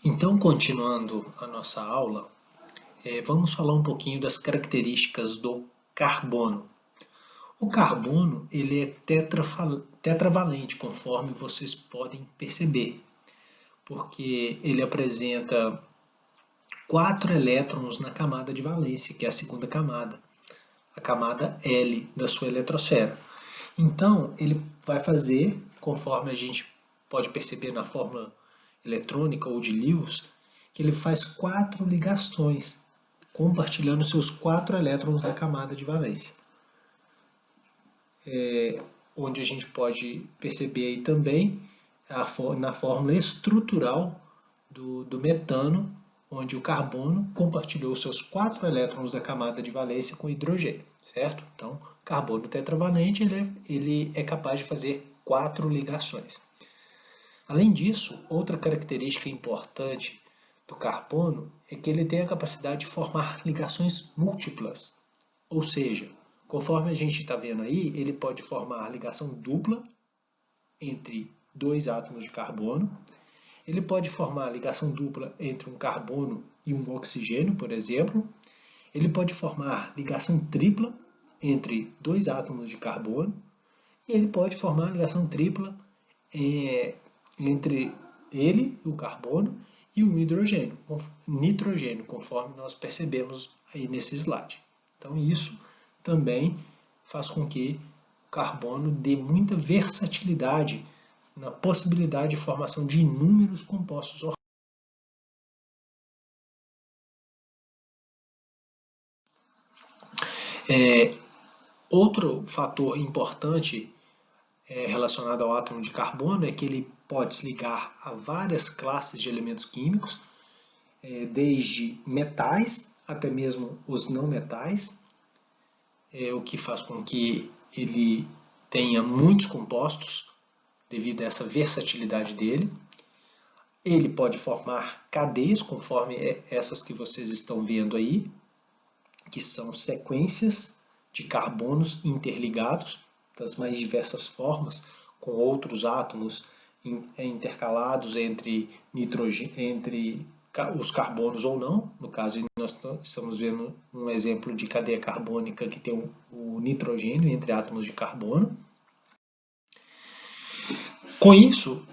Então, continuando a nossa aula, vamos falar um pouquinho das características do carbono. O carbono ele é tetravalente, conforme vocês podem perceber, porque ele apresenta 4 elétrons na camada de valência, que é a segunda camada, a camada L da sua eletrosfera. Então, ele vai fazer, conforme a gente pode perceber na fórmula eletrônica ou de Lewis, que ele faz 4 ligações, compartilhando seus 4 elétrons da camada de valência. Onde a gente pode perceber aí também na fórmula estrutural do metano, onde o carbono compartilhou seus 4 elétrons da camada de valência com hidrogênio, certo? Então, carbono tetravalente ele é capaz de fazer 4 ligações. Além disso, outra característica importante do carbono é que ele tem a capacidade de formar ligações múltiplas, ou seja, conforme a gente está vendo aí, ele pode formar ligação dupla entre 2 átomos de carbono, ele pode formar ligação dupla entre um carbono e um oxigênio, por exemplo, ele pode formar ligação tripla entre 2 átomos de carbono, e ele pode formar ligação tripla entre ele, o carbono, e o nitrogênio, conforme nós percebemos aí nesse slide. Então isso também faz com que o carbono dê muita versatilidade na possibilidade de formação de inúmeros compostos orgânicos. Outro fator importante relacionado ao átomo de carbono é que ele pode se ligar a várias classes de elementos químicos, desde metais até mesmo os não metais, o que faz com que ele tenha muitos compostos devido a essa versatilidade dele. Ele pode formar cadeias, conforme essas que vocês estão vendo aí, que são sequências de carbonos interligados das mais diversas formas, com outros átomos intercalados entre os carbonos ou não. No caso, nós estamos vendo um exemplo de cadeia carbônica que tem o nitrogênio entre átomos de carbono. Com isso,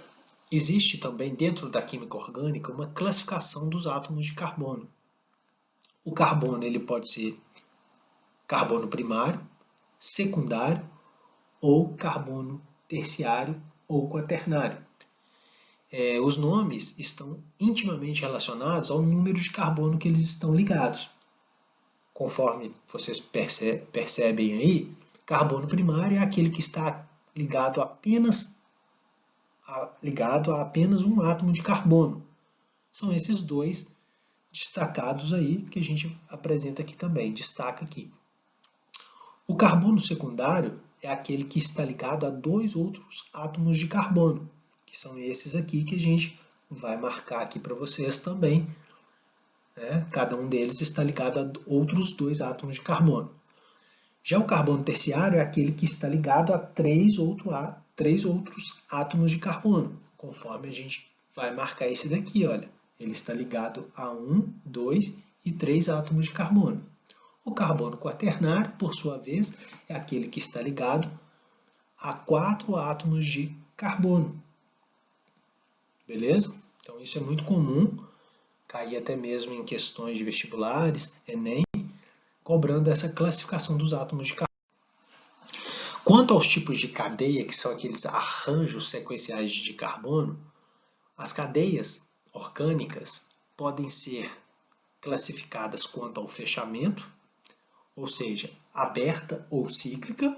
existe também dentro da química orgânica uma classificação dos átomos de carbono. O carbono ele pode ser carbono primário, secundário ou carbono terciário ou quaternário. Os nomes estão intimamente relacionados ao número de carbono que eles estão ligados. Conforme vocês percebem aí, carbono primário é aquele que está ligado a apenas um átomo de carbono. São esses dois destacados aí que a gente apresenta aqui também, destaca aqui. O carbono secundário é aquele que está ligado a 2 outros átomos de carbono, que são esses aqui que a gente vai marcar aqui para vocês também. Cada um deles está ligado a outros 2 átomos de carbono. Já o carbono terciário é aquele que está ligado a 3 outros átomos de carbono, conforme a gente vai marcar esse daqui, olha. Ele está ligado a 1, 2 e 3 átomos de carbono. O carbono quaternário, por sua vez, é aquele que está ligado a 4 átomos de carbono. Beleza? Então isso é muito comum, cair até mesmo em questões de vestibulares, Enem, cobrando essa classificação dos átomos de carbono. Quanto aos tipos de cadeia, que são aqueles arranjos sequenciais de carbono, as cadeias orgânicas podem ser classificadas quanto ao fechamento, ou seja, aberta ou cíclica,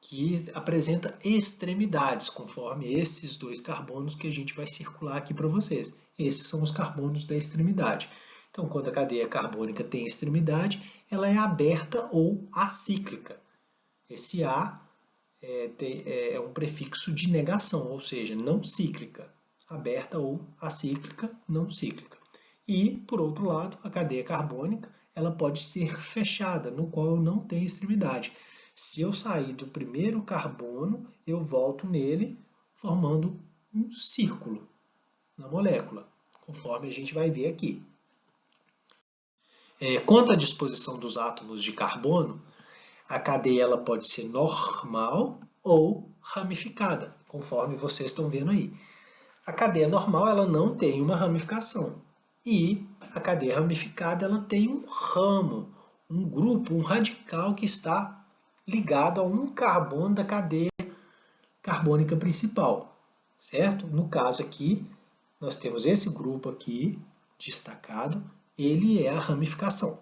que apresenta extremidades, conforme esses 2 carbonos que a gente vai circular aqui para vocês. Esses são os carbonos da extremidade. Então, quando a cadeia carbônica tem extremidade, ela é aberta ou acíclica. Esse A é um prefixo de negação, ou seja, não cíclica. Aberta ou acíclica, não cíclica. E, por outro lado, a cadeia carbônica ela pode ser fechada, no qual eu não tenho extremidade. Se eu sair do primeiro carbono, eu volto nele formando um círculo na molécula, conforme a gente vai ver aqui. Quanto à disposição dos átomos de carbono, a cadeia ela pode ser normal ou ramificada, conforme vocês estão vendo aí. A cadeia normal ela não tem uma ramificação e a cadeia ramificada ela tem um ramo, um grupo, um radical que está ligado a um carbono da cadeia carbônica principal, certo? No caso aqui, nós temos esse grupo aqui destacado, ele é a ramificação.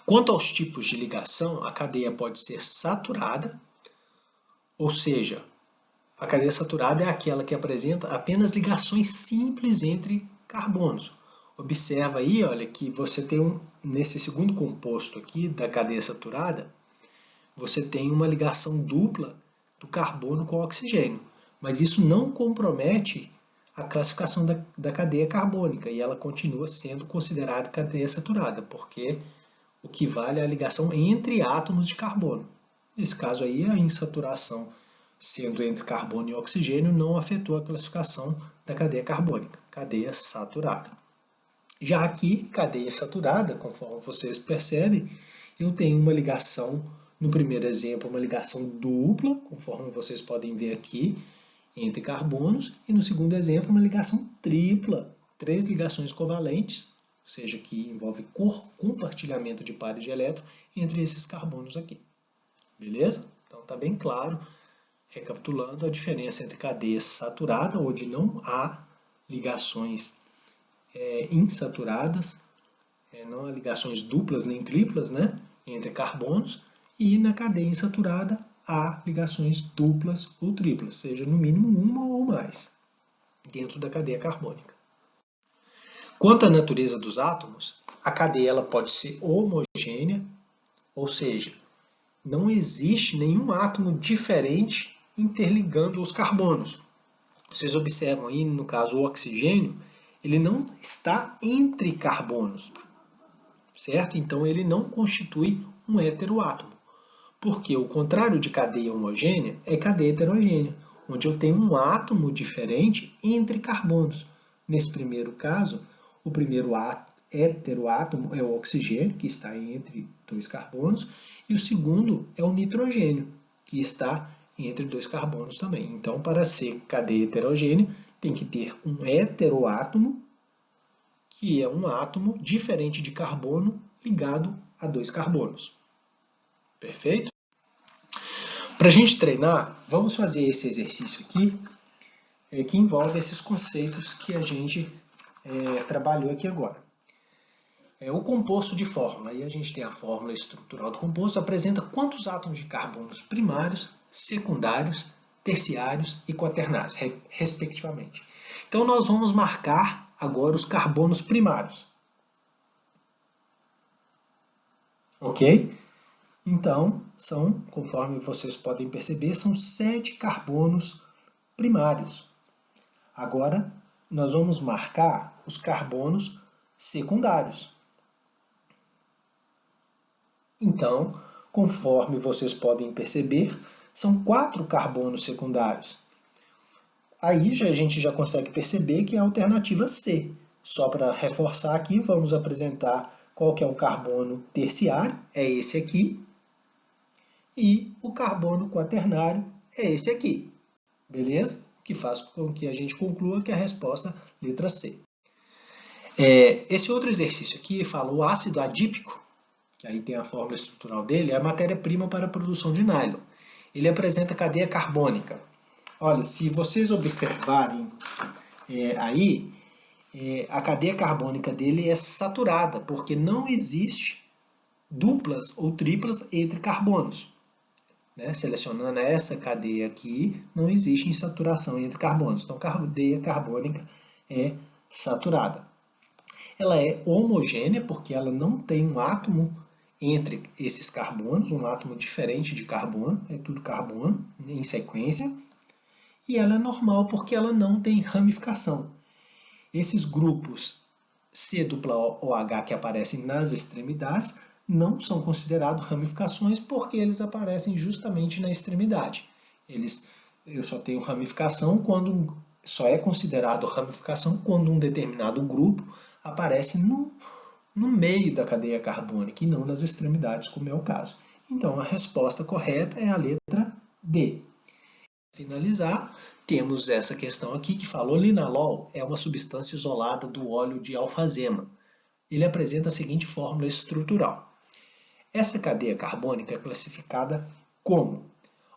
Quanto aos tipos de ligação, a cadeia pode ser saturada, ou seja, a cadeia saturada é aquela que apresenta apenas ligações simples entre carbonos. Observa aí, olha, que você tem nesse segundo composto aqui da cadeia saturada, você tem uma ligação dupla do carbono com o oxigênio. Mas isso não compromete a classificação da cadeia carbônica e ela continua sendo considerada cadeia saturada, porque o que vale é a ligação entre átomos de carbono. Nesse caso aí, a insaturação sendo entre carbono e oxigênio não afetou a classificação da cadeia carbônica, cadeia saturada. Já aqui, cadeia insaturada, conforme vocês percebem, eu tenho uma ligação, no primeiro exemplo, uma ligação dupla, conforme vocês podem ver aqui, entre carbonos, e no segundo exemplo, uma ligação tripla, 3 ligações covalentes, ou seja, que envolve compartilhamento de pares de elétron entre esses carbonos aqui. Beleza? Então está bem claro, recapitulando, a diferença entre cadeia saturada, onde não há ligações insaturadas, não há ligações duplas nem triplas, né, entre carbonos, e na cadeia insaturada há ligações duplas ou triplas, seja no mínimo uma ou mais, dentro da cadeia carbônica. Quanto à natureza dos átomos, a cadeia ela pode ser homogênea, ou seja, não existe nenhum átomo diferente interligando os carbonos. Vocês observam aí, no caso, o oxigênio, ele não está entre carbonos, certo? Então, ele não constitui um heteroátomo. Porque o contrário de cadeia homogênea é cadeia heterogênea, onde eu tenho um átomo diferente entre carbonos. Nesse primeiro caso, o primeiro heteroátomo é o oxigênio, que está entre 2 carbonos, e o segundo é o nitrogênio, que está entre 2 carbonos também. Então, para ser cadeia heterogênea, tem que ter um heteroátomo, que é um átomo diferente de carbono ligado a 2 carbonos. Perfeito? Para a gente treinar, vamos fazer esse exercício aqui, que envolve esses conceitos que a gente trabalhou aqui agora. O composto de fórmula, aí a gente tem a fórmula estrutural do composto, apresenta quantos átomos de carbonos primários, secundários, terciários e quaternários, respectivamente. Então, nós vamos marcar agora os carbonos primários. Ok? Então, conforme vocês podem perceber, são 7 carbonos primários. Agora, nós vamos marcar os carbonos secundários. Então, conforme vocês podem perceber, são 4 carbonos secundários. Aí a gente já consegue perceber que é a alternativa C. Só para reforçar aqui, vamos apresentar qual que é o carbono terciário, é esse aqui, e o carbono quaternário é esse aqui. Beleza? O que faz com que a gente conclua que a resposta é letra C. Esse outro exercício aqui fala o ácido adípico, que aí tem a fórmula estrutural dele, é a matéria-prima para a produção de nylon. Ele apresenta cadeia carbônica. Olha, se vocês observarem aí, a cadeia carbônica dele é saturada, porque não existe duplas ou triplas entre carbonos. Selecionando essa cadeia aqui, não existe insaturação entre carbonos. Então, a cadeia carbônica é saturada. Ela é homogênea, porque ela não tem um átomo entre esses carbonos, um átomo diferente de carbono, é tudo carbono em sequência. E ela é normal, porque ela não tem ramificação. Esses grupos C-OH que aparecem nas extremidades não são considerados ramificações porque eles aparecem justamente na extremidade. Eu só tenho ramificação quando só é considerado ramificação quando um determinado grupo aparece no meio da cadeia carbônica e não nas extremidades, como é o caso. Então, a resposta correta é a letra D. Para finalizar, temos essa questão aqui que falou: linalol é uma substância isolada do óleo de alfazema. Ele apresenta a seguinte fórmula estrutural. Essa cadeia carbônica é classificada como?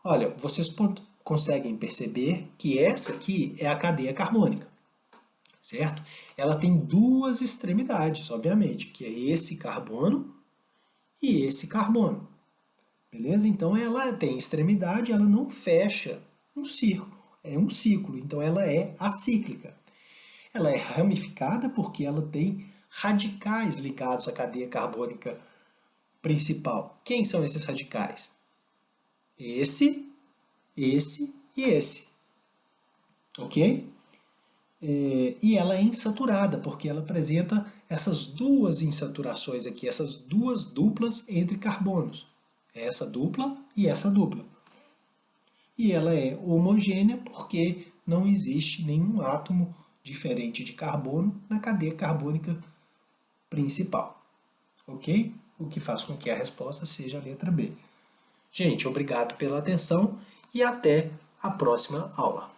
Olha, vocês conseguem perceber que essa aqui é a cadeia carbônica, certo? Ela tem duas extremidades, obviamente, que é esse carbono e esse carbono. Beleza? Então ela tem extremidade, ela não fecha um círculo, é um ciclo, então ela é acíclica. Ela é ramificada porque ela tem radicais ligados à cadeia carbônica principal. Quem são esses radicais? Esse e esse. Ok? E ela é insaturada, porque ela apresenta essas duas insaturações aqui, essas duas duplas entre carbonos. Essa dupla e essa dupla. E ela é homogênea porque não existe nenhum átomo diferente de carbono na cadeia carbônica principal. Ok? O que faz com que a resposta seja a letra B. Gente, obrigado pela atenção e até a próxima aula.